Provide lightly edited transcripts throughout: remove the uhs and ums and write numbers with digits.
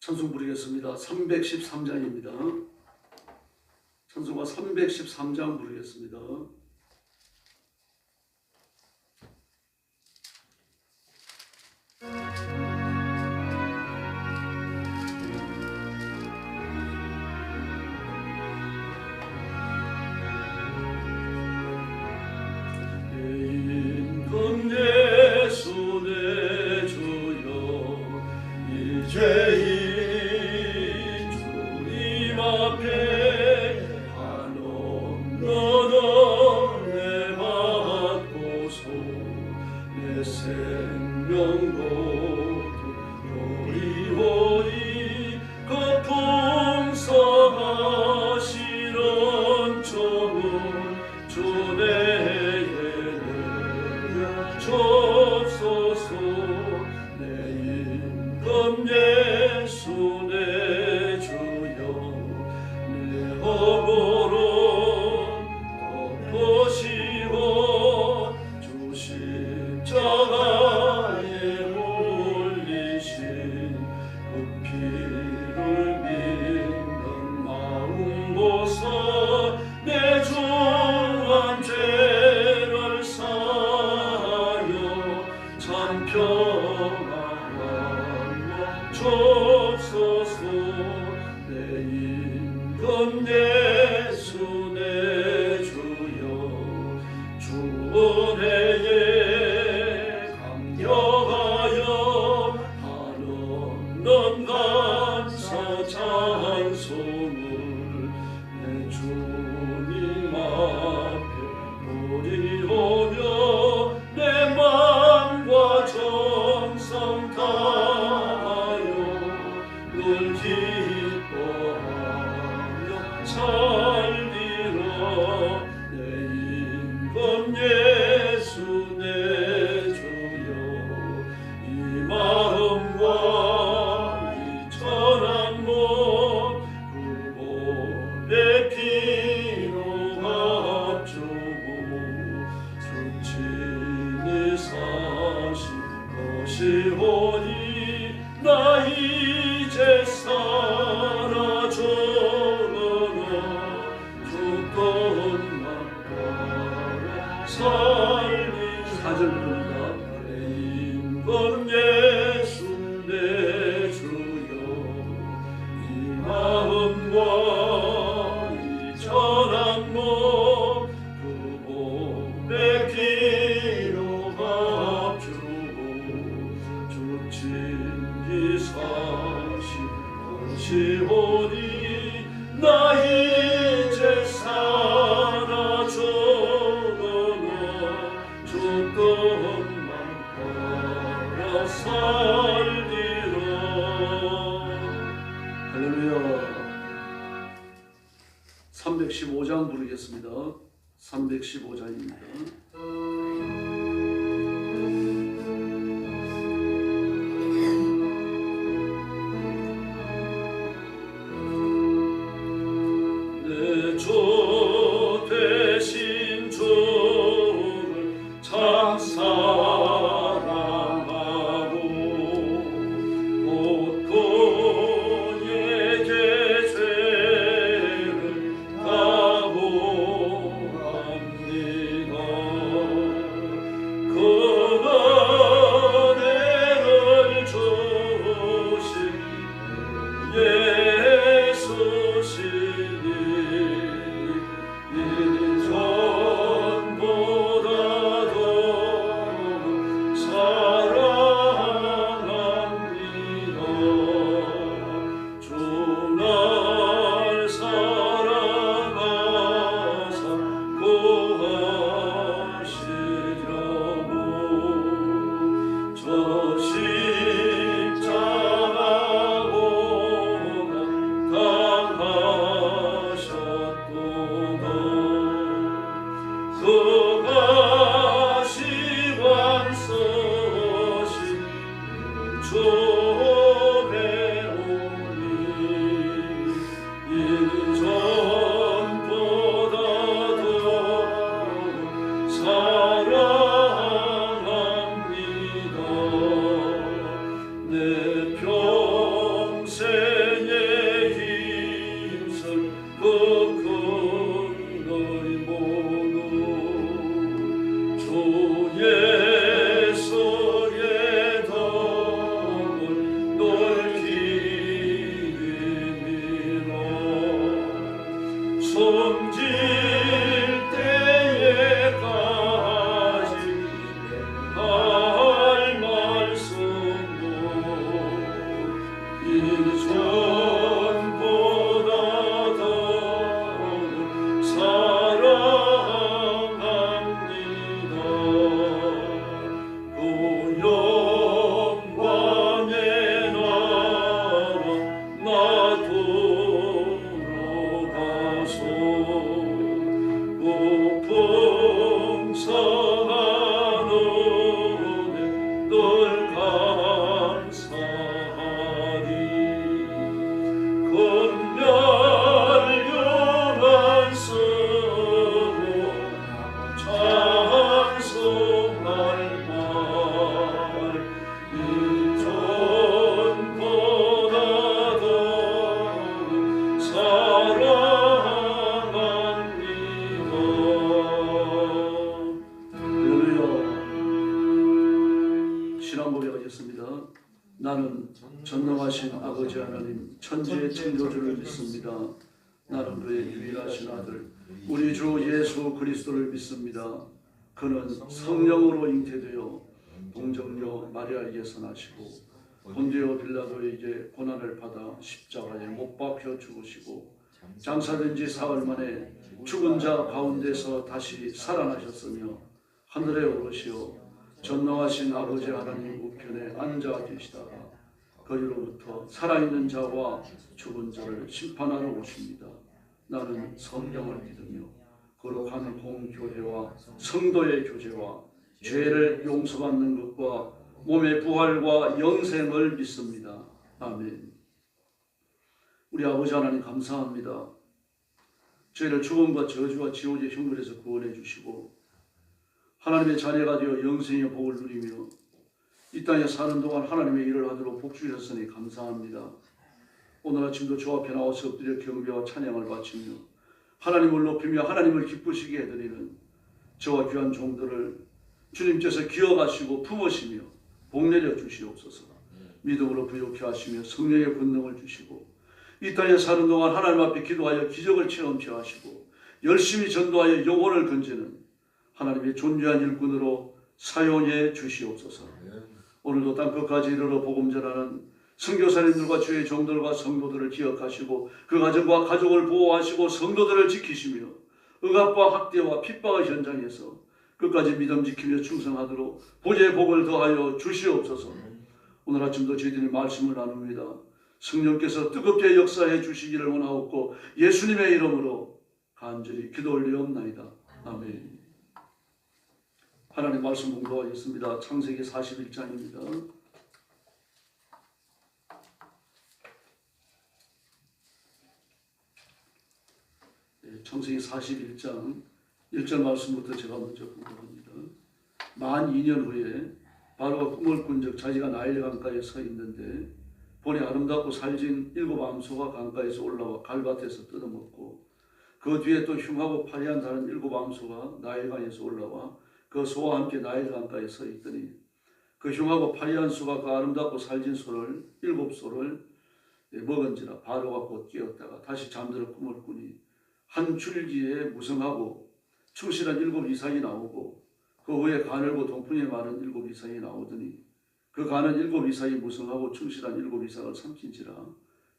찬송 부르겠습니다. 313장입니다. 찬송가 313장 부르겠습니다. 예수 내 주여 이제 주님 앞에 한없는 은혜 받고서 내 생명도 도리오리 그 풍성하시는 좋은 주내 주옵소서. 내 임금 예수 내 주여 내 허물은 덮으시고 주 십자가에 흘리신 그 피를 믿는 마음 보사 내 중한 죄를 참 평안하여 주옵소서. 내 임금 예수 내 주여 주 은혜에 감격하여 한없는 감사 찬송을 내 주님 앞에 드리오며 내 마음과 정성 다하여 늘 기뻐하며 살리라. 내 임금 예수 내 주여 이 마음과 이 천한 몸 그 몸의 피로 합주고 숙진히 사신 것이오니 나 이제 사라져가나 죽건만 따라 살리. 4절 부릅니다. 내 임금 예수 내 주여 이 마음과 이 천한 몸 그 몸의 피로 합주고 죽진히 사신 것이오니 나 이제 사라져가나 죽건만 따라 살리라. 할렐루야. 315장 부르겠습니다. 315장입니다. 내 주 대신 주를 참 사랑하고 곧 그에게 죄를 다고합니다. 성질 때에까지 할 말씀도 이전보다 더 사랑합니다. 그 영광의 나라 나 돌아가서 그 풍성한 은혜 늘 감사하리. 금멸령한 쓰고 찬송할 말 이전보다 더 사랑합니다. 할렐루야. 신앙 고백하겠습니다. 나는 전능하신 아버지 하나님 천지의 창조주를 믿습니다. 나는 그의 유일하신 아들 우리 주 예수 그리스도를 믿습니다. 그는 성령으로 잉태되어 동정녀 마리아에게서 나시고 본디오 빌라도에게 고난을 받아 십자가에 못 박혀 죽으시고 장사된 지 사흘 만에 죽은 자 가운데서 다시 살아나셨으며 하늘에 오르시어 전능하신 아버지 하나님 우편에 앉아 계시다가 거기로부터 살아있는 자와 죽은 자를 심판하러 오십니다. 나는 성령을 믿으며 거룩한 공교회와 성도의 교제와 죄를 용서받는 것과 몸의 부활과 영생을 믿습니다. 아멘. 우리 아버지 하나님 감사합니다. 저희를 죽음과 저주와 지옥의 형벌에서 구원해 주시고 하나님의 자녀가 되어 영생의 복을 누리며 이 땅에 사는 동안 하나님의 일을 하도록 복 주셨으니 감사합니다. 오늘 아침도 주 앞에 나와서 엎드려 경배와 찬양을 바치며 하나님을 높이며 하나님을 기쁘시게 해드리는 저와 귀한 종들을 주님께서 기억하시고 품으시며 복내려 주시옵소서. 믿음으로 부욕케 하시며 성령의 권능을 주시고 이 땅에 사는 동안 하나님 앞에 기도하여 기적을 체험케 하시고 열심히 전도하여 영혼을 건지는 하나님의 존귀한 일꾼으로 사용해 주시옵소서. 오늘도 땅 끝까지 이르러 복음 전하는 선교사님들과 주의 종들과 성도들을 기억하시고 그 가정과 가족을 보호하시고 성도들을 지키시며 억압과 학대와 핍박의 현장에서 끝까지 믿음 지키며 충성하도록 보좌의 복을 더하여 주시옵소서. 오늘 아침도 저희들이 말씀을 나눕니다. 성령께서 뜨겁게 역사해 주시기를 원하옵고 예수님의 이름으로 간절히 기도 올리옵나이다. 아멘. 하나님 말씀 공부하겠습니다. 창세기 41장입니다. 창세기 41장 1절 말씀부터 제가 먼저 공부합니다. 만 2년 후에 바로가 꿈을 꾼 적 자기가 나일 강가에 서 있는데 보니 아름답고 살진 7 암소가 강가에서 올라와 갈밭에서 뜯어먹고 그 뒤에 또 흉하고 파리한 다른 7 암소가 나일강에서 올라와 그 소와 함께 나일강가에 서 있더니 그 흉하고 파리한 소가 그 아름답고 살진 소를 7소를 먹은지라 바로가 곧 깨었다가 다시 잠들어 꿈을 꾸니 한 줄기에 무성하고 충실한 7 이상이 나오고 그 후에 가늘고 동풍이 많은 7 이상이 나오더니 그 가는 7 이상이 무성하고 충실한 7 이상을 삼킨지라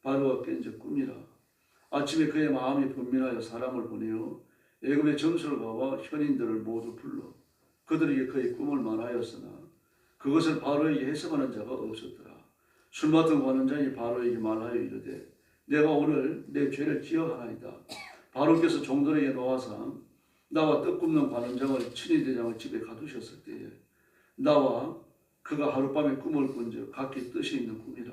바로가 깬 적 꿈이라. 아침에 그의 마음이 분민하여 사람을 보내어 애굽의 점술가와 현인들을 모두 불러 그들에게 그의 꿈을 말하였으나 그것을 바로에게 해석하는 자가 없었더라. 술 맡은 관원장이 바로에게 말하여 이르되 내가 오늘 내 죄를 기억하나이다. 바로께서 종들에게 놓아사 나와 떡 굽는 관원장을 친위 대장을 집에 가두셨을 때에 나와 그가 하룻밤에 꿈을 꾼 적 각기 뜻이 있는 꿈이라.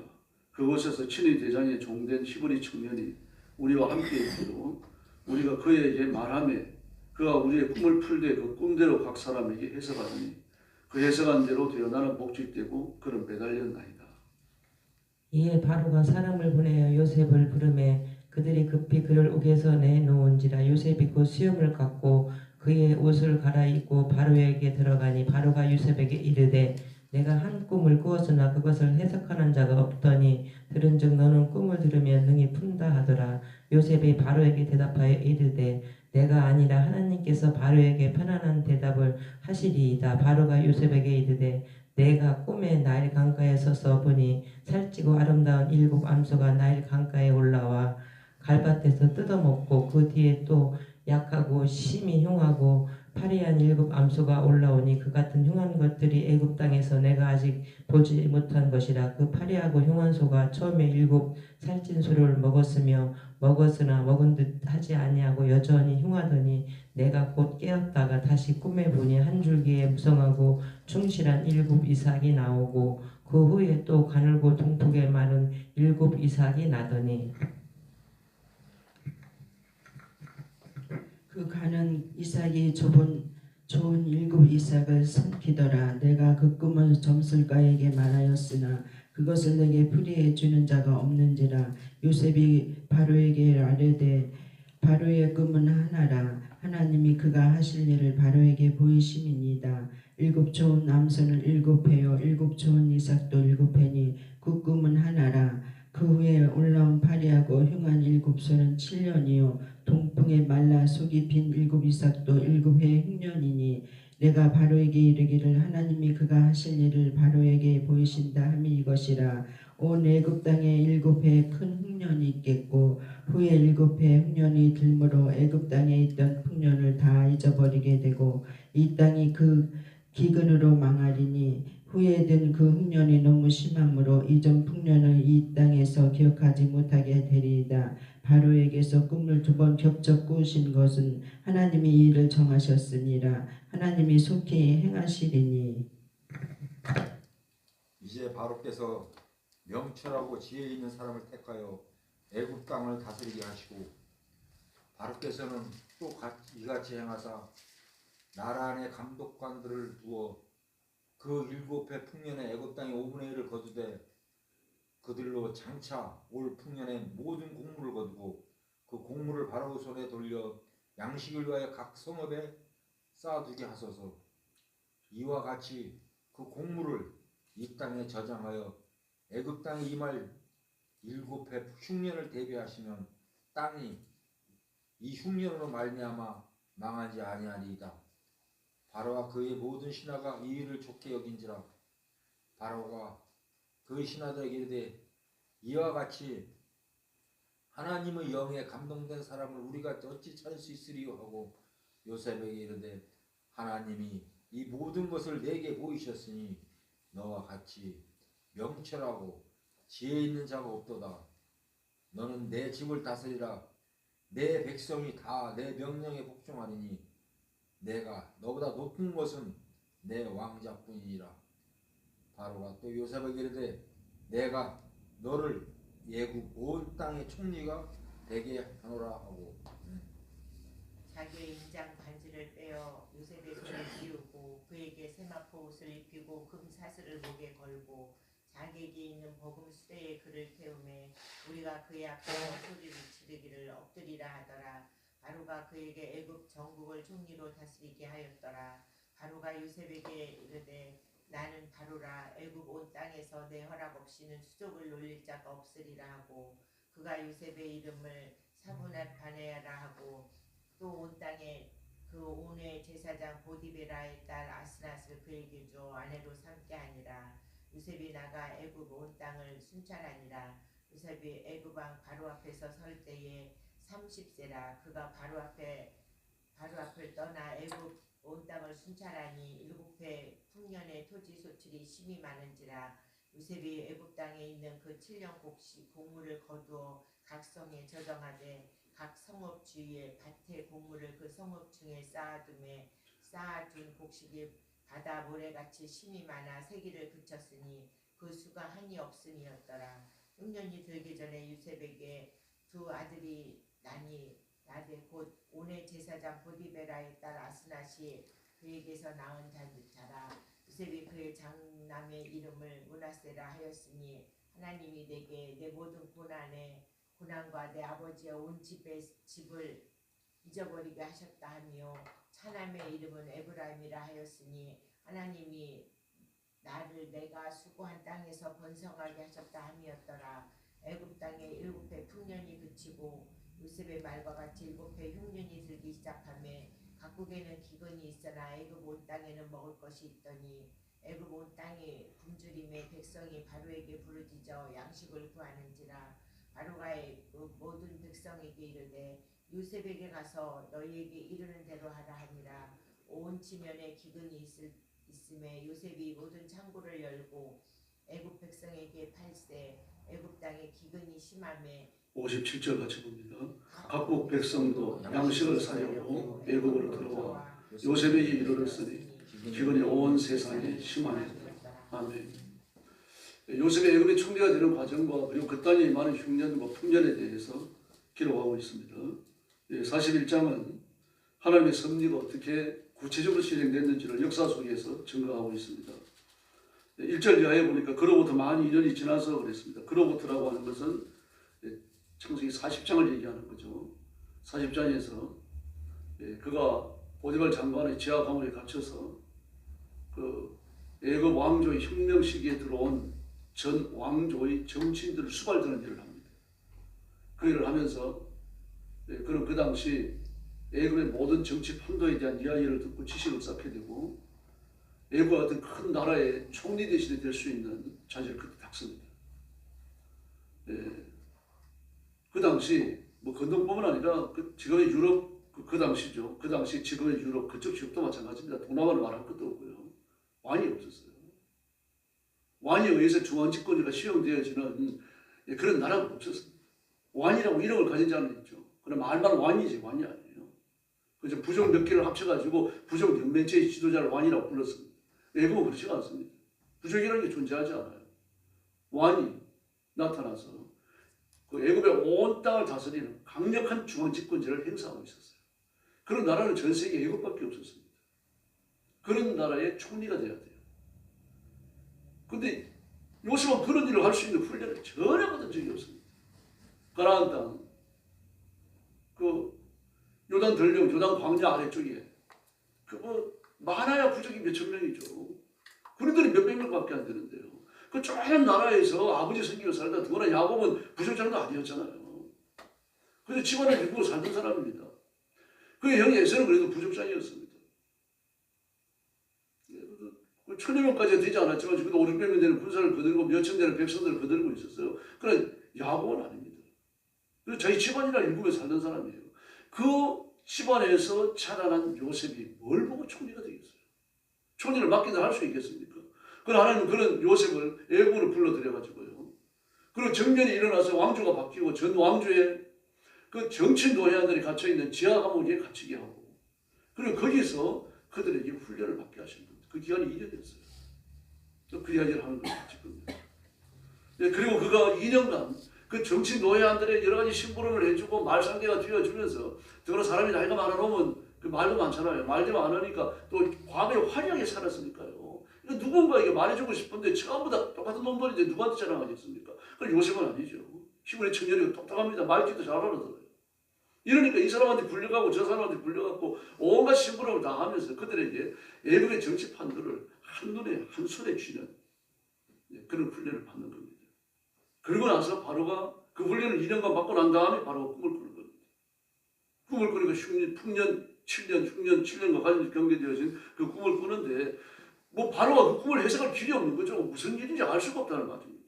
그곳에서 친위 대장의 종된 히브리 청년이 우리와 함께 있기로 우리가 그에게 말하매 그가 우리의 꿈을 풀되 그 꿈대로 각 사람에게 해석하더니 그 해석한 대로 되어 나는 복직되고 그는 매달렸나이다. 이에 바로가 사람을 보내어 요셉을 부르매 그들이 급히 그를 옥에서 내놓은지라. 요셉이 곧 수염을 깎고 그의 옷을 갈아입고 바로에게 들어가니 바로가 요셉에게 이르되 내가 한 꿈을 꾸었으나 그것을 해석하는 자가 없더니 들은즉 너는 꿈을 들으면 능히 푼다 하더라. 요셉이 바로에게 대답하여 이르되 내가 아니라 하나님께서 바로에게 편안한 대답을 하시리이다. 바로가 요셉에게 이르되 내가 꿈에 나일 강가에 서서 보니 살찌고 아름다운 7 암소가 나일 강가에 올라와 갈밭에서 뜯어먹고 그 뒤에 또 약하고 심히 흉하고 파리한 7 암소가 올라오니 그 같은 흉한 것들이 애굽 땅에서 내가 아직 보지 못한 것이라. 그 파리하고 흉한 소가 처음에 7 살찐 소를 먹었으나 먹은 듯 하지 아니하고 여전히 흉하더니 내가 곧 깨었다가 다시 꿈에 보니 한 줄기에 무성하고 충실한 7 이삭이 나오고 그 후에 또 가늘고 동폭에 마른 7 이삭이 나더니 그 가는 이삭이 좋은 7 이삭을 삼키더라. 내가 그 꿈을 점술가에게 말하였으나 그것을 내게 풀이해 주는 자가 없는지라. 요셉이 바로에게 아뢰되 바로의 꿈은 하나라. 하나님이 그가 하실 일을 바로에게 보이심이니이다. 7 좋은 암소는 7회요 7 좋은 이삭도 7회니 그 꿈은 하나라. 그 후에 올라온 파리하고 흉한 7 소는 7년이요 동풍에 말라 속이 빈 7 이삭도 7회 흉년이니 내가 바로에게 이르기를 하나님이 그가 하실 일을 바로에게 보이신다 함이 이것이라. 온 애굽 땅에 7회 큰 흉년이 있겠고 후에 7회 흉년이 들므로 애굽 땅에 있던 풍년을 다 잊어버리게 되고 이 땅이 그 기근으로 망하리니 후에 든 그 흉년이 너무 심함으로 이전 풍년을 이 땅에서 기억하지 못하게 되리이다. 바로에게서 꿈을 2번 겹쳐 꾸신 것은 하나님이 이 일을 정하셨으니라. 하나님이 속히 행하시리니. 이제 바로께서 명철하고 지혜 있는 사람을 택하여 애굽 땅을 다스리게 하시고 바로께서는 또 이같이 행하사 나라 안에 감독관들을 두어 그 7회 풍년에 애굽 땅의 5분의 1을 거두되 그들로 장차 올 풍년에 모든 곡물을 거두고 그 곡물을 바로 손에 돌려 양식을 위하여 각 성읍에 쌓아두게 하소서. 이와 같이 그 곡물을 이 땅에 저장하여 애굽 땅에 임할 7회 흉년을 대비하시면 땅이 이 흉년으로 말미암아 망하지 아니하리이다. 바로와 그의 모든 신하가 이 일을 좋게 여긴지라. 바로가 그 신하들에게 이르되 이와 같이 하나님의 영에 감동된 사람을 우리가 어찌 찾을 수 있으리요 하고 요셉에게 이르되 하나님이 이 모든 것을 내게 보이셨으니 너와 같이 명철하고 지혜 있는 자가 없도다. 너는 내 집을 다스리라. 내 백성이 다 내 명령에 복종하리니 내가 너보다 높은 것은 내 왕자뿐이니라. 바로가 또 요셉에게 이르되 내가 너를 애굽 온 땅의 총리가 되게 하노라 하고 자기의 인장 반지를 빼어 요셉의 손에 띄우고 그에게 세마포 옷을 입히고 금 사슬을 목에 걸고 자기에게 있는 복음 수레에 그를 태우매 우리가 그의 앞에 소리를 지르기를 엎드리라 하더라. 바로가 그에게 애굽 전국을 총리로 다스리게 하였더라. 바로가 요셉에게 이르되 나는 바로라. 애굽 온 땅에서 내 허락 없이는 수족을 놀릴 자가 없으리라 하고 그가 요셉의 이름을 사브낫 바네아라 하고 또 온 땅에 그 온의 제사장 보디베라의 딸 아스낫을 그에게 줘 아내로 삼게 하니라. 요셉이 나가 애굽 온 땅을 순찰하니라. 요셉이 애굽 왕 바로 앞에서 설 때에 30세라. 그가 바로 앞을 떠나 애굽 온 땅을 순찰하니 7회 풍년의 토지 소출이 심히 많은지라. 요셉이 애굽 땅에 있는 그 7년 곡물을 거두어 각 성에 저정하되 각 성읍 주위에 밭에 곡물을 그 성읍 중에 쌓아둔 곡식이 바다 모래같이 심이 많아 세기를 그쳤으니 그 수가 한이 없음이었더라. 흉년이 들기 전에 요셉에게 2 아들이 나되 곧 온의 제사장 보디베라의 딸 아스낫이 그에게서 낳은 자라. 요셉이 그의 장남의 이름을 므낫세라 하였으니 하나님이 내게 내 모든 고난과 내 아버지의 온 집을 잊어버리게 하셨다 하며 차남의 이름은 에브라임이라 하였으니 하나님이 나를 내가 수고한 땅에서 번성하게 하셨다 함이었더라. 애굽 땅에 7해 풍년이 그치고 요셉의 말과 같이 7해 흉년이 들기 시작하며 각국에는 기근이 있으나 애굽 온 땅에는 먹을 것이 있더니 애굽 온 땅이 굶주림에 백성이 바로에게 부르짖어 양식을 구하는지라. 바로가 그 모든 백성에게 이르되 요셉에게 가서 너희에게 이르는 대로 하라 하니라. 온 지면에 기근이 있음에 요셉이 모든 창고를 열고 애굽 백성에게 팔세. 애굽 땅에 기근이 심하매 57절 같이 봅니다. 각국 백성도 양식을 사려고 애굽으로 들어와 요셉에게 이르렀으니 기근이 온 세상에 심하였다. 아멘. 요셉의 애굽의 총리가 되는 과정과 그리고 그 땅에 많은 흉년과 풍년에 대해서 기록하고 있습니다. 41장은 하나님의 섭리가 어떻게 구체적으로 실행됐는지를 역사 속에서 증거하고 있습니다. 1절 이하에 보니까 그로부터 많이 2년이 지나서 그랬습니다. 그로부터라고 하는 것은 창세기 40장을 얘기하는 거죠. 40장에서 그가 보디발 장관의 지하 감옥에 갇혀서 그 애굽 왕조의 혁명 시기에 들어온 전 왕조의 정치인들을 수발드는 일을 합니다. 그 일을 하면서 그는 그 당시 애굽의 모든 정치 판도에 대한 이야기를 듣고 지식을 쌓게 되고 애굽 같은 큰 나라의 총리 대신에 될 수 있는 자질을 그때 닦습니다. 그 당시 뭐 건너뿐만 아니라 지금의 유럽 그 당시죠. 그 당시 지금의 유럽 그쪽 지역도 마찬가지입니다. 동남아를 말할 것도 없고요. 왕이 없었어요. 왕에 의해서 중앙 집권제가 시행되어지는 그런 나라가 없었습니다. 왕이라고 이름을 가진 자는 있죠. 그러나 말만 왕이지 왕이 아니에요. 그래서 부족 몇 개를 합쳐가지고 부족 연맹체의 지도자를 왕이라고 불렀습니다. 애굽은 그렇지가 않습니다. 부족이라는 게 존재하지 않아요. 왕이 나타나서 그 애굽의 온 땅을 다스리는 강력한 중앙 집권제를 행사하고 있었어요. 그런 나라는 전 세계 애굽밖에 없었습니다. 그런 나라의 총리가 돼야 돼요. 근데 요셉은 그런 일을 할 수 있는 훈련을 전혀 받은 적이 없습니다. 가나안 땅, 그 요단 들령, 요단 광야 아래쪽에 그 뭐 많아야 부족이 몇천 명이죠. 군인들이 몇백 명밖에 안 되는데요. 그 좁은 나라에서 아버지 섬기고 살다 더구나 야곱은 부족장도 아니었잖아요. 그래서 집안에 일구고 살던 사람입니다. 그 형 에서는 그래도 부족장이었습니다. 천여 명까지 되지 않았지만 지금도 500명 되는 군사를 거들고 몇천 되는 백성들을 거들고 있었어요. 그러나 야곱은 아닙니다. 그래서 자기 집안이나 일구에 살던 사람이에요. 그 집안에서 자라난 요셉이 뭘 보고 총리가 되겠어요? 총리를 맡기다 할 수 있겠습니까? 그러나 하나님은 그런 요셉을 애굽으로 불러들여가지고요. 그리고 정년이 일어나서 왕조가 바뀌고 전 왕조의 그 정치 노예한들이 갇혀있는 지하 감옥에 갇히게 하고 그리고 거기서 그들에게 훈련을 받게 하신 겁니다. 그 기간이 2년 됐어요. 또 그 이야기를 하는 거죠. 지금. 그리고 그가 2년간 그 정치 노예한들의 여러 가지 심부름을 해주고 말상대가 되어주면서 더구나 사람이 나이가 많아 놓으면 그 말도 많잖아요. 말도 많으니까 또 과거에 화려하게 살았으니까요. 누군가에게 말해주고 싶은데 전부 다 똑같은 놈들인데 누구한테 자랑하겠습니까? 그럼 요셉은 아니죠. 시골의 청년이 똑똑합니다. 말귀도 잘 알아들어요. 이러니까 이 사람한테 불려가고 저 사람한테 불려가고 온갖 심부름을 다 하면서 그들에게 애굽의 정치판들을 한눈에 한손에 쥐는 그런 훈련을 받는 겁니다. 그러고 나서 바로가 그 훈련을 2년간 받고 난 다음에 바로 꿈을 꾸는 겁니다. 꿈을 꾸니까 풍년 7년, 흉년 7년과 관련해서 경계되어진 그 꿈을 꾸는데 뭐 바로가 그 꿈을 해석할 길이 없는 거죠. 무슨 일인지 알 수가 없다는 말입니다.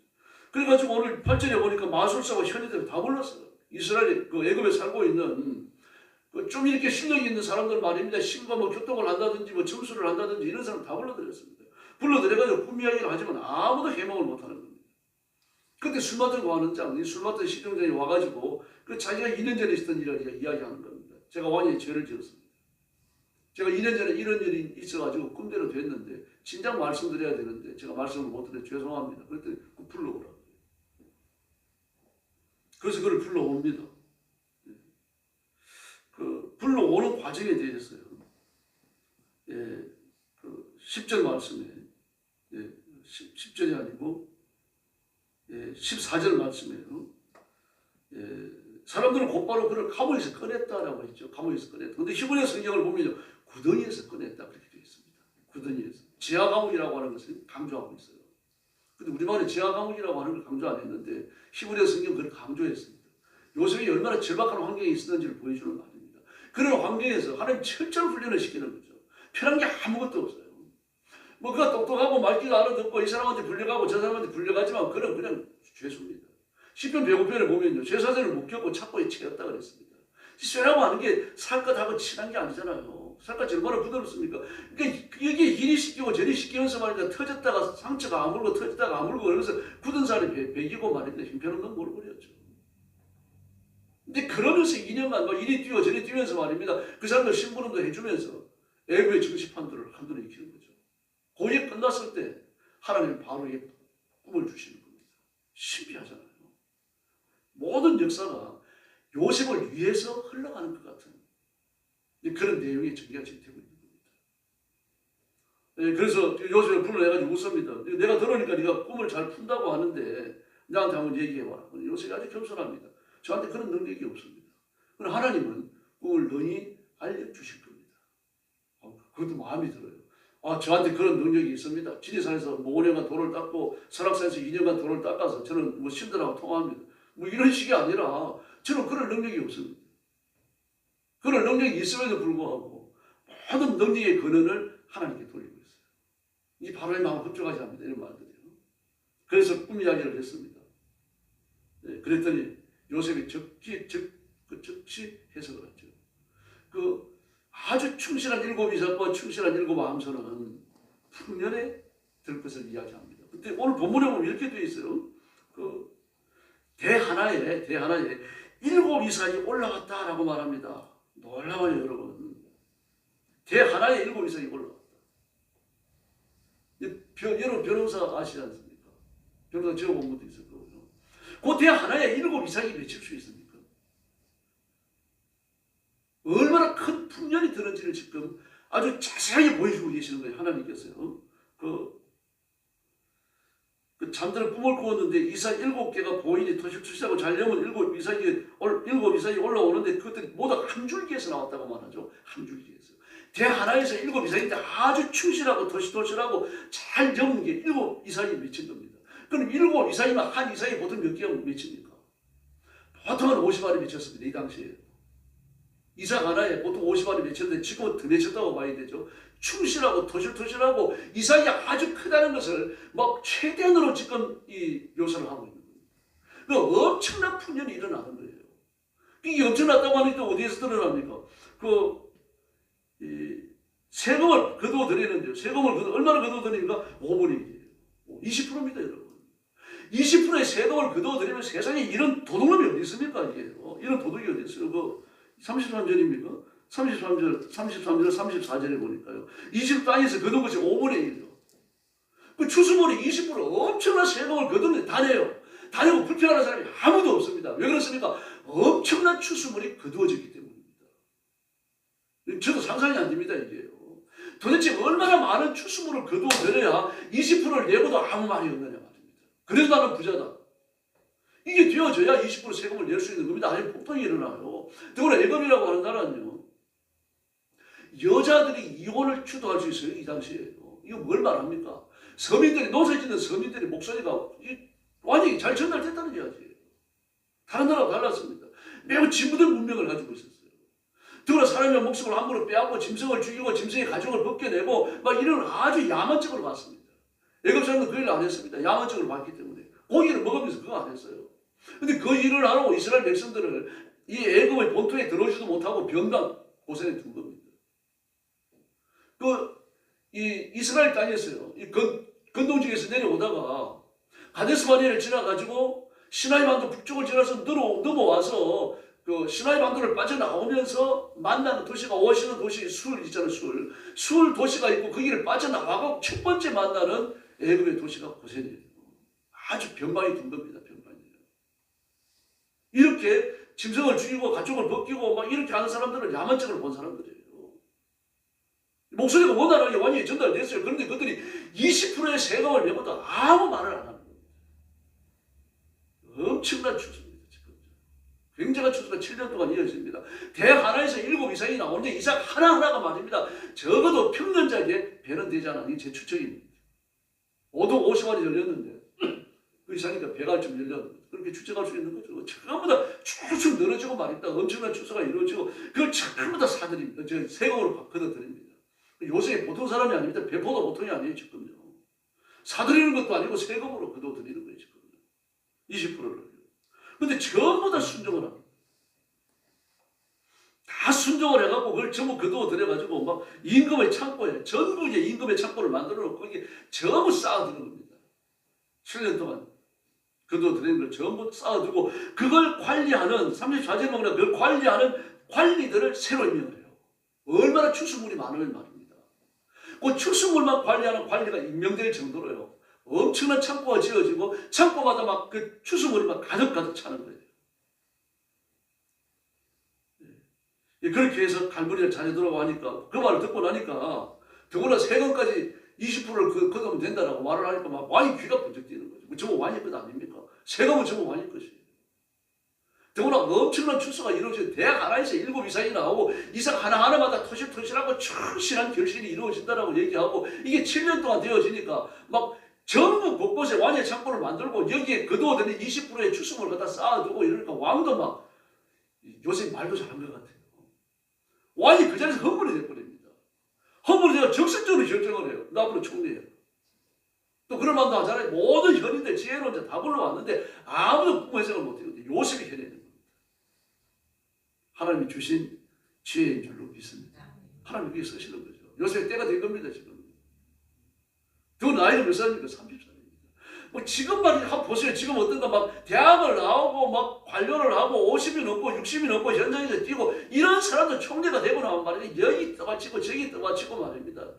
그래가지고 오늘 8절에 보니까 마술사와 현이들 다 불렀어요. 이스라엘 그 애굽에 살고 있는 좀 이렇게 실력이 있는 사람들 말입니다. 신과 뭐 교통을 한다든지 뭐 점수를 한다든지 이런 사람 다 불러들였습니다. 불러들여가지고 꿈 이야기를 하지만 아무도 해몽을 못하는 겁니다. 그때 술 맡으고 하는 장, 술 맡은 시종장이 와가지고 그 자기가 2년 전에 있었던 일을 이야기하는 겁니다. 제가 왕의 죄를 지었습니다. 제가 2년 전에 이런 일이 있어가지고 꿈대로 됐는데 진작 말씀드려야 되는데 제가 말씀을 못 드려 죄송합니다. 그랬더니 그 불러오라고. 그래서 그를 불러옵니다. 그 불러오는 과정에 대해서요. 그 10절 말씀에 10절이 아니고 14절 말씀이에요. 사람들은 곧바로 그를 감옥에서 꺼냈다라고 했죠. 감옥에서 꺼냈다. 근데 히브리 성경을 보면 구덩이에서 꺼냈다 그렇게 되어 있습니다. 구덩이에서. 지하 감옥이라고 하는 것을 강조하고 있어요. 근데 우리말에 지하 감옥이라고 하는 걸 강조 안 했는데 히브리어 성경 그걸 강조했습니다. 요셉이 얼마나 절박한 환경에 있었는지를 보여주는 말입니다. 그런 환경에서 하나님 철저한 훈련을 시키는 거죠. 편한 게 아무것도 없어요. 뭐 그가 똑똑하고 말귀도 알아듣고 이 사람한테 불려가고 저 사람한테 불려가지만 그는 그냥 죄수입니다. 시편 105편에 보면요. 죄사들을 못 겪고 착고에 채였다 그랬습니다. 쇠라고 하는 게 살갗하고 친한 게 아니잖아요. 살갗이 얼마나 부드럽습니까? 그러니까 여기에 이리 씻기고 저리 씻기면서 말이야 터졌다가 상처가 아물고 터졌다가 아물고 그러면서 굳은 살이 배기고 말인데 형편없는 몰골이었죠. 근데 그러면서 2년간 막 이리 뛰어 저리 뛰면서 말입니다. 그 사람들 심부름도 해주면서 애굽의 정치판도를 한눈에 익히는 거죠. 고이 끝났을 때 하나님 바로에게 꿈을 주시는 겁니다. 신비하잖아요. 모든 역사가 요셉을 위해서 흘러가는 것 같은 그런 내용이 전개가 되고 있는 겁니다. 네, 그래서 요셉을 불러내가지고 웃습니다. 내가 들으니까 네가 꿈을 잘 푼다고 하는데 나한테 한번 얘기해봐. 요셉이 아주 겸손합니다. 저한테 그런 능력이 없습니다. 그럼 하나님은 꿈을 너희 알려주실 겁니다. 그것도 마음이 들어요. 저한테 그런 능력이 있습니다. 지리산에서 5년간 돌을 닦고 설악산에서 2년간 돌을 닦아서 저는 뭐 신들하고 통화합니다. 뭐 이런 식이 아니라 저는 그런 능력이 없습니다. 그런 능력이 있음에도 불구하고 모든 능력의 근원을 하나님께 돌리고 있어요. 이 바로의 마음을 흡족하지 않습니다. 이런 말들이요. 그래서 꿈 이야기를 했습니다. 네, 그랬더니 요셉이 즉시 해석을 했죠. 아주 충실한 일곱 이삭과 충실한 일곱 암소는 풍년에 들 것을 이야기합니다. 근데 오늘 본문에 보면 이렇게 되어 있어요. 대하나에 일곱 이삭이 올라왔다라고 말합니다. 놀라워요, 여러분. 대하나에 일곱 이삭이 올라왔다. 여러분 변호사 아시지 않습니까? 변호사 지어본 것도 있을 거고요. 그 대하나에 일곱 이삭이 맺힐 수 있습니까? 얼마나 큰 풍년이 드는지를 지금 아주 자세하게 보여주고 계시는 거예요. 하나님께서요. 잠들어 꿈을 꾸었는데 이삭 7개가 보이니 터식터식하고 자려면 일곱 이삭이 올라오는데 그것들이 모두 한 줄기에서 나왔다고 말하죠. 한 줄기에서. 대하나에서 일곱 이삭인데 아주 충실하고 터식터식하고 잘 적은 게 일곱 이삭이 맺힌 겁니다. 그럼 일곱 이삭이면 한 이삭이 보통 몇 개가 맺힙니까? 보통은 50알이 맺혔습니다. 이 당시에. 이삭 하나에 보통 50알이 맺혔는데 지금은 더 맺혔다고 봐야 되죠. 충실하고 터실터실하고 이삭이 아주 크다는 것을 막 최대한으로 지금 이 묘사를 하고 있는 거예요. 그러니까 엄청난 풍년이 일어나는 거예요. 이게 엄청났다고 하니까 어디에서 드러납니까? 세금을 거두어드리는데요. 얼마나 거두어드립니까? 5분의 1이에요. 20%입니다, 여러분. 20%의 세금을 거두어드리면 세상에 이런 도둑놈이 어디 있습니까? 이게 이런 도둑이 어디 있어요? 33절입니까? 33절, 34절에 보니까요. 20 땅에서 거둔 것이 5분의 1이요. 그 추수물이 20% 엄청난 세금을 거두는데 다내고 불평하는 사람이 아무도 없습니다. 왜 그렇습니까? 엄청난 추수물이 거두어졌기 때문입니다. 저도 상상이 안 됩니다, 이게요. 도대체 얼마나 많은 추수물을 거두어들여야 20%를 내고도 아무 말이 없느냐 말입니다. 그래서 나는 부자다. 이게 되어져야 20% 세금을 낼 수 있는 겁니다. 아니면 폭동이 일어나요. 더구나 애굽이라고 하는 나라는요. 여자들이 이혼을 주도할 수 있어요. 이 당시에. 이거 뭘 말합니까? 노세 짓는 서민들의 목소리가 완전히 잘 전달됐다는 이야기예요. 다른 나라와 달랐습니다. 매우 진부된 문명을 가지고 있었어요. 더구나 사람의 목숨을 함부로 빼앗고 짐승을 죽이고 짐승의 가죽을 벗겨내고 막 이런 아주 야만적으로 봤습니다. 애굽 사람은 그 일을 안 했습니다. 야만적으로 봤기 때문에. 고기를 먹으면서 그거 안 했어요. 근데 그 일을 하라고 이스라엘 백성들을 이 애굽의 본토에 들어오지도 못하고 변방 고생에 둔 겁니다. 이 이스라엘 땅에서요. 이 건동지에서 내려오다가 가데스바네를 지나가지고 시나이 반도 북쪽을 지나서 넘어와서 그 시나이 반도를 빠져나오면서 만나는 도시가 오시는 도시 술 있잖아요. 술 도시가 있고 거기를 빠져나가고 첫 번째 만나는 애굽의 도시가 고센이에요. 아주 변방이 둔 겁니다. 변방이에요. 이렇게 짐승을 죽이고 가축을 벗기고 막 이렇게 하는 사람들은 야만적으로 본 사람들이에요. 목소리가 원활하게 완전히 전달됐어요. 그런데 그들이 20%의 세금을 내고도 아무 말을 안 하는 겁니다. 엄청난 추수입니다. 지금. 굉장한 추수가 7년 동안 이어집니다. 대학 하나에서 7 이상이 나오는데 이삭 하나하나가 말입니다. 적어도 평년작에 배는 되지 않았니? 제 추측입니다. 5도 50알이 열렸는데 그 이상이니까 배가 좀 열렸는데 그렇게 추측할 수 있는 거죠. 전부 다 쭉쭉 늘어지고 말입니다. 엄청난 추수가 이루어지고 그걸 전부 다 사들입니다. 세금으로 걷어들입니다. 요새 보통 사람이 아닙니다. 배포도 보통이 아니에요. 지금요. 사들이는 것도 아니고 세금으로 걷어들이는 거예요. 지금 20%를. 근데 전부 다 순종을 합니다. 다 순종을 해갖고 그걸 전부 걷어들여가지고 막 임금의 창고에 전부 이제 임금의 창고를 만들어놓고 거기 전부 쌓아두는 겁니다. 7년 동안 걷어들이는 걸 전부 쌓아두고 그걸 관리하는 34절 보면 그걸 관리하는 관리들을 새로 임명해요. 얼마나 추수물이 많으면 말입니다. 그 추수물만 관리하는 관리가 임명될 정도로요. 엄청난 창고가 지어지고 창고마다 막 그 추수물이 막 가득가득 차는 거예요. 그렇게 해서 갈무리를 잘해두라고 하니까 그 말을 듣고 나니까 더구나 세금까지 20%를 걷으면 된다라고 말을 하니까 막 왕이 귀가 번쩍 뛰는 거죠. 전부 왕의 것 아닙니까? 세금은 전부 왕의 것이에요. 더구나 엄청난 추수가 이루어지고 대학 하나에서 7 이상이 나오고 이삭 하나하나마다 토실토실하고 충실한 결실이 이루어진다라고 얘기하고 이게 7년 동안 되어지니까 막 전부 곳곳에 왕의 창고를 만들고 여기에 거두어들인 20%의 추수물을 갖다 쌓아두고 이러니까 왕도 막 요새 말도 잘한 것 같아요. 왕이 그 자리에서 험불이 돼버립니다. 험불이 되어 적극적으로 결정을 해요. 나 앞으로 총리해요. 또 그런 말도 하잖아요. 모든 현인들 지혜로운 자 다 불러왔는데 아무도 꿈 해석을 못해요. 요셉이 해내는 겁니다. 하나님이 주신 지혜인 줄로 믿습니다. 하나님이 위해 쓰시는 거죠. 요셉의 때가 된 겁니다. 지금. 그 나이는 몇 살입니까? 30살입니다. 뭐 지금 말이죠. 한번 보세요. 지금 어떤가 막 대학을 나오고 막 관료를 하고 50이 넘고 60이 넘고 현장에서 뛰고 이런 사람도 총리가 되고 나면 말이죠. 여기 떠받치고 저기 떠받치고 말입니다.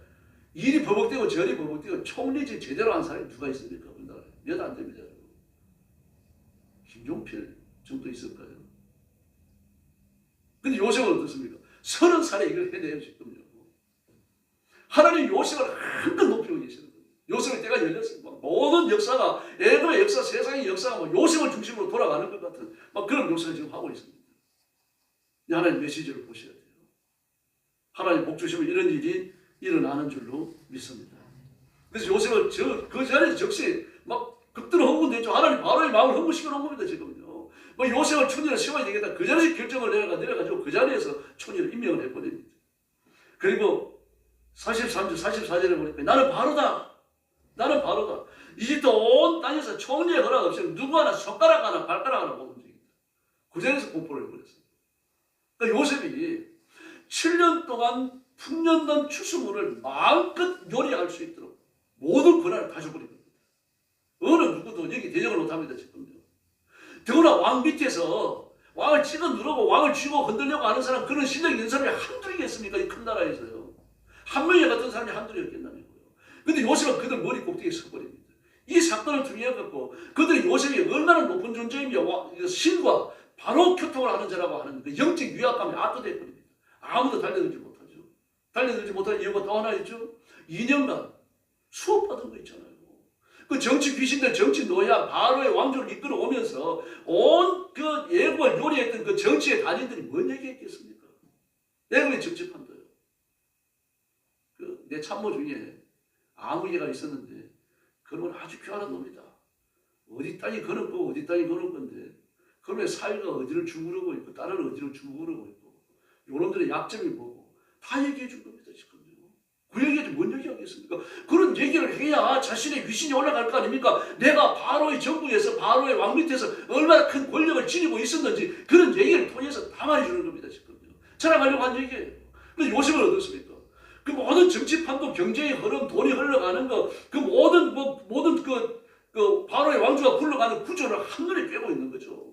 일이 버벅대고 저리 버벅대고 총리직 제대로 한 사람이 누가 있습니까? 우리나라에. 몇 안 됩니다. 김종필 정도 있을까요? 근데 요셉은 어떻습니까? 30살에 이걸 해내요. 지금요. 하나님 요셉을 한껏 높이고 계시는 거예요. 요셉의 때가 열렸습니다. 모든 역사가 애굽의 역사, 세상의 역사가 뭐 요셉을 중심으로 돌아가는 것 같은 막 그런 역사를 지금 하고 있습니다. 하나님 메시지를 보셔야 돼요. 하나님 복 주시면 이런 일이 일어나는 줄로 믿습니다. 그래서 요셉을 그 자리에 적시 막 극도로 흥분됐죠. 하나님 바로의 마음을 흥분시켜 놓은 겁니다. 지금요. 뭐 요셉을 총리로 세워야 되겠다. 그 자리에서 결정을 내려가지고 그 자리에서 총리를 임명을 해버립니다. 그리고 43절, 44절에 보니까 나는 바로다. 나는 바로다. 이집트 온 땅에서 총리의 허락 없이 누구 하나 손가락 하나 발가락 하나 못 움직인다. 그 자리에서 공포를 해버렸어요. 그러니까 요셉이 7년 동안 풍년단 추수물을 마음껏 요리할 수 있도록 모든 권한을 가져버린 겁니다. 어느 누구도 여기 대적을 못합니다. 지금요. 더구나 왕 밑에서 왕을 찍어 누르고 왕을 쥐고 흔들려고 하는 사람 그런 실력 있는 사람이 한둘이겠습니까? 이 큰 나라에서요. 한 명이 같은 사람이 한둘이었겠나요? 근데 요셉은 그들 머리 꼭대기에 서버립니다. 이 사건을 통해 갖고 그들이 요셉이 얼마나 높은 존재이며 신과 바로 교통을 하는 자라고 하는 그 영적 위압감에 압도돼 버립니다. 아무도 달려들지 못하죠. 달려들지 못할 이유가 또 하나 있죠. 2년간 수업받은 거 있잖아요. 그 정치 귀신들, 정치 노예, 바로의 왕조를 이끌어 오면서 온 그 애굽을 요리했던 그 정치의 단인들이 뭔 얘기했겠습니까? 애굽의 정치판도요. 내 참모 중에 아무개가 있었는데 그놈은 아주 귀한 놈이다. 어디 땅이 그런 거고 어디 땅이 그런 건데 그놈의 사위가 어디를 주무르고 있고 딸은 어디를 주무르고 있고 요놈들의 약점이 뭐고 다 얘기해 준 겁니다. 지금요. 그 얘기하지 뭔 얘기하겠습니까? 그런 얘기를 해야 자신의 위신이 올라갈 거 아닙니까? 내가 바로의 정부에서 바로의 왕 밑에서 얼마나 큰 권력을 지니고 있었는지 그런 얘기를 통해서 다 말해주는 겁니다. 지금요. 자랑하려고 한 얘기예요. 근데 요셉은 어떻습니까? 그 모든 정치판도 경제의 흐름, 돈이 흘러가는 거, 그 모든 그 바로의 왕조가 굴러가는 구조를 한눈에 꿰고 있는 거죠.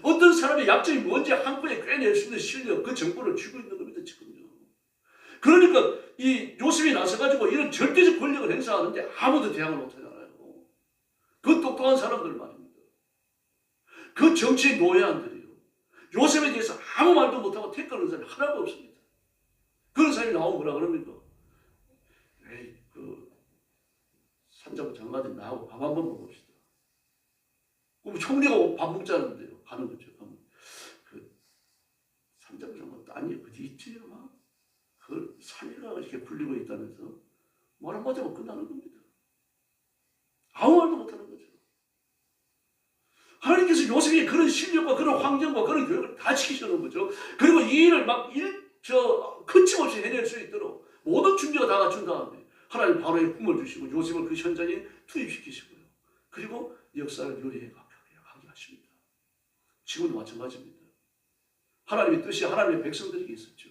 어떤 사람의 약점이 뭔지 한꺼번에 꿰낼 수 있는 실력, 그 정보를 쥐고 있는 겁니다. 지금요. 그러니까 이 요셉이 나서가지고 이런 절대적 권력을 행사하는데 아무도 대항을 못하잖아요. 그 똑똑한 사람들 말입니다. 그 정치의 노예한들이요. 요셉에 대해서 아무 말도 못하고 태클하는 사람이 하나도 없습니다. 그런 사람이 나오면 뭐라 그럽니까? 에이, 그 산자부 장관님 나하고 밥 한번 먹읍시다. 그럼 총리가 밥 먹자는데요. 가는 거죠. 아니 어디 있지? 막 그 3일가 이렇게 굴리고 있다면서 말 한마디 하고 끝나는 겁니다. 아무 말도 못하는 거죠. 하나님께서 요셉에게 그런 실력과 그런 환경과 그런 교육을 다 시키시는 거죠. 그리고 이 일을 막 거침없이 해낼 수 있도록 모든 준비가 다 갖춘 다음에 하나님 바로의 꿈을 주시고 요셉을 그 현장에 투입시키시고요. 그리고 역사를 요리해 가게 하십니다. 지금도 마찬가지입니다. 하나님의 뜻이 하나님의 백성들에게 있었죠.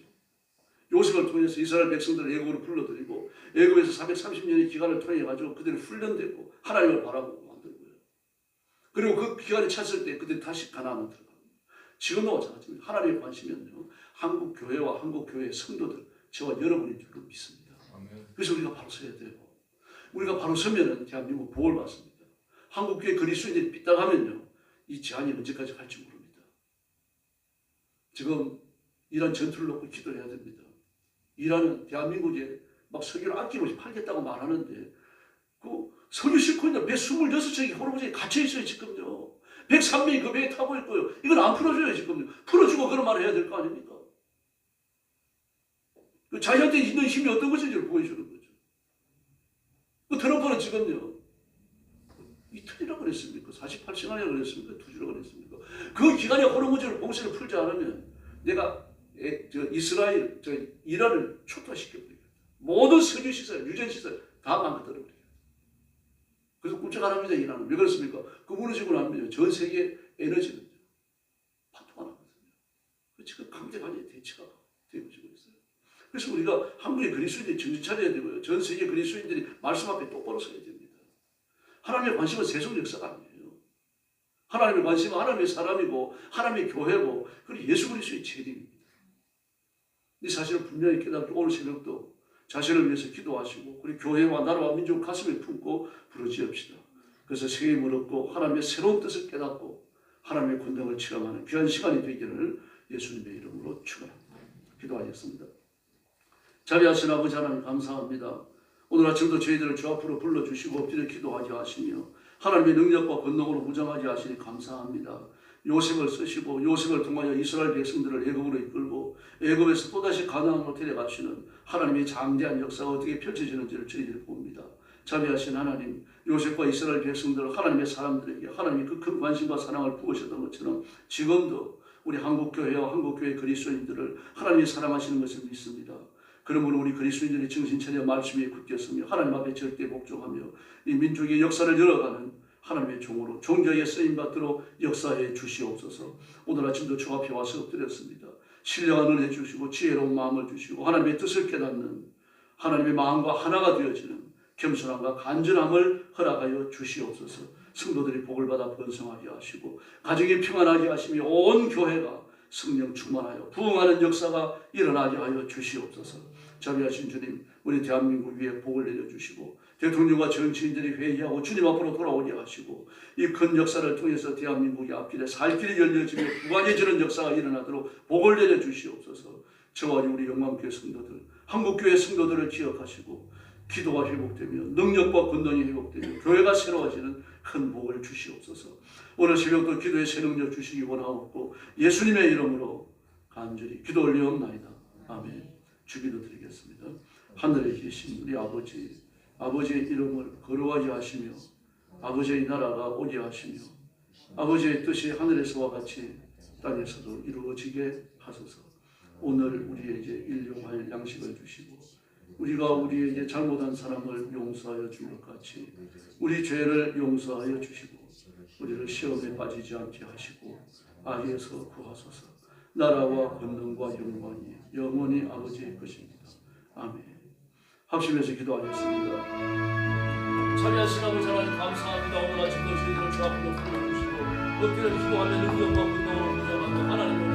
요셉을 통해서 이스라엘 백성들을 애굽으로 불러들이고 애굽에서 430년의 기간을 통해 가지고 그들이 훈련되고 하나님을 바라보고 만든 거예요. 그리고 그 기간이 찼을 때 그들이 다시 가나안으로 들어갑니다. 지금도 마찬가지입니다. 하나님의 관심이면요, 한국 교회와 한국 교회의 성도들, 저와 여러분인 줄로 믿습니다. 그래서 우리가 바로 서야 돼요. 우리가 바로 서면은 대한민국 복을 받습니다. 한국 교회 그리스도인들이 삐딱하면요, 이 제한이 언제까지 갈지 모릅니다. 지금 이란 전투를 놓고 기도해야 됩니다. 이란은 대한민국에 막 석유를 아낌없이 팔겠다고 말하는데 그 석유 싣고 있는 배 26척이 호르무즈에 갇혀있어요. 지금요. 103명이 그 배에 타고 있고요. 이건 안 풀어줘요. 지금요. 풀어주고 그런 말을 해야 될 거 아닙니까? 그 자기한테 있는 힘이 어떤 것인지를 보여주는 거죠. 그 트럼프는 지금요, 이틀이라고 그랬습니까? 48시간이라고 그랬습니까? 2주라고 그랬습니까? 그 기간에 호르무즈를 봉쇄를 풀지 않으면 내가 이란을 초토화시켜버리겠다. 모든 석유시설, 유전시설 다 망가뜨려버리겠다. 그래서 꼼짝 안 합니다. 이란은. 왜 그렇습니까? 그 무너지고 나면 전 세계 에너지는 파토가 나거든요. 지금 강대강의 대치가 되어지고 있어요. 그래서 우리가 한국의 그리스도인들이 정신 차려야 되고요. 전 세계 그리스도인들이 말씀 앞에 똑바로 서야 됩니다. 하나님의 관심은 세속 역사가 아니에요. 하나님의 관심은 하나님의 사람이고 하나님의 교회고 그리고 예수 그리스도의 재림입니다. 이 사실을 분명히 깨닫고 오늘 새벽도 자신을 위해서 기도하시고 그리고 교회와 나라와 민족 가슴에 품고 부르짖읍시다. 그래서 세임을 얻고 하나님의 새로운 뜻을 깨닫고 하나님의 권능을 체험하는 귀한 시간이 되기를 예수님의 이름으로 축원합니다. 기도하겠습니다. 자비하신 아버지 하나님 감사합니다. 오늘 아침도 저희들을 주 앞으로 불러주시고 엎드려 기도하게 하시며 하나님의 능력과 권능으로 무장하게 하시니 감사합니다. 요셉을 쓰시고 요셉을 통하여 이스라엘 백성들을 애굽으로 이끌고 애굽에서 또다시 가나안으로 데려가시는 하나님의 장대한 역사가 어떻게 펼쳐지는지를 저희들이 봅니다. 자비하신 하나님, 요셉과 이스라엘 백성들 하나님의 사람들에게 하나님의 그 큰 관심과 사랑을 부으셨던 것처럼 지금도 우리 한국교회와 한국교회 그리스도인들을 하나님이 사랑하시는 것을 믿습니다. 그러므로 우리 그리스도인들이 정신 차려 말씀에 굳겠으며 하나님 앞에 절대 복종하며 이 민족의 역사를 열어가는 하나님의 종으로 종교에 쓰임받도록 역사해 주시옵소서. 오늘 아침도 주 앞에 와서 엎드렸습니다. 신령한 은혜 주시고 지혜로운 마음을 주시고 하나님의 뜻을 깨닫는 하나님의 마음과 하나가 되어지는 겸손함과 간절함을 허락하여 주시옵소서. 성도들이 복을 받아 번성하게 하시고 가정이 평안하게 하시며 온 교회가 성령 충만하여 부흥하는 역사가 일어나게 하여 주시옵소서. 자비하신 주님, 우리 대한민국 위에 복을 내려주시고 대통령과 정치인들이 회의하고 주님 앞으로 돌아오게 하시고 이 큰 역사를 통해서 대한민국의 앞길에 살 길이 열려지며 부강해지는 역사가 일어나도록 복을 내려주시옵소서. 저와 우리 영광교회 성도들, 한국교회 성도들을 기억하시고 기도가 회복되며 능력과 권능이 회복되며 교회가 새로워지는 큰 복을 주시옵소서. 오늘 새벽도 기도의 새 능력 주시기 원하옵고 예수님의 이름으로 간절히 기도 올리옵나이다. 아멘. 주기도 드리겠습니다. 하늘에 계신 우리 아버지, 아버지의 이름을 거룩하게 하시며 아버지의 나라가 오게 하시며 아버지의 뜻이 하늘에서와 같이 땅에서도 이루어지게 하소서. 오늘 우리에게 일용할 양식을 주시고 우리가 우리에게 잘못한 사람을 용서하여 준 것 같이 우리 죄를 용서하여 주시고 우리를 시험에 빠지지 않게 하시고 악에서 구하소서. 나라와 권능과 영광이 영원히 아버지의 것입니다. 아멘. 합심해서 기도하겠습니다. 자비하신 아버지 하나님 감사합니다. 오늘 아침도 저희들을 주 앞으로 불러주시고 엎드려 기도하며 능력과 권능으로 무장하는 하나님의